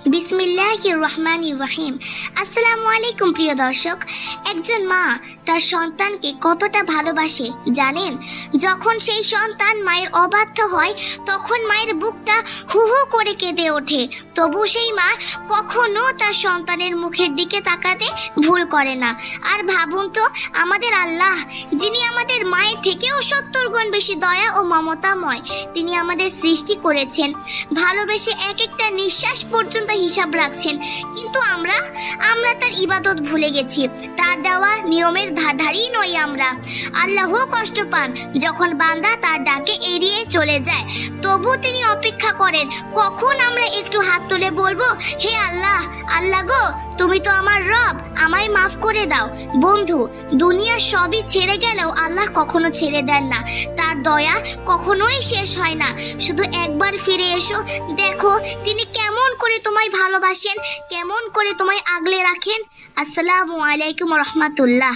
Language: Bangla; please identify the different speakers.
Speaker 1: বিসমিল্লাহির রহমানির রহিম। আসসালামু আলাইকুম প্রিয় দর্শক। একজন মা তার সন্তানকে কতটা ভালোবাসে জানেন? যখন সেই সন্তান মায়ের অবাধ্য হয় তখন মায়ের বুকটা হু হু করে কেঁদে ওঠে, তবু সেই মা কখনো তার সন্তানের মুখের দিকে তাকাতে ভুল করে না। আর ভাবুন তো, আমাদের আল্লাহ, যিনি আমাদের মায়ের থেকেও 70 গুণ বেশি দয়া ও মমতাময়, তিনি আমাদের সৃষ্টি করেছেন, ভালোবেসে এক একটা নিঃশ্বাস পর্যন্ত হিসাব রাখছেন, কিন্তু আমরা তার ইবাদত ভুলে গেছি। তার দেওয়া নিয়মের ধারধারই নই আমরা। আল্লাহ কষ্ট পান যখন বান্দা তার ডাকে এড়িয়ে চলে যায়, তবু তিনি অপেক্ষা করেন কখন আমরা একটু হাত তুলে বলবো, হে আল্লাহ, আল্লাহ গো, তুমি তো আমার রব, আমায় মাফ করে দাও। বন্ধু, দুনিয়া সবই ছেড়ে গেলেও আল্লাহ কখনো ছেড়ে দেন না। তার দয়া কখনোই শেষ হয় না। শুধু একবার ফিরে এসো, দেখো তিনি কেমন করে তোমায় ভালোবাসেন, কেমন করে তোমায় আগলে রাখেন। আসসালামু আলাইকুম রহমাতুল্লাহ।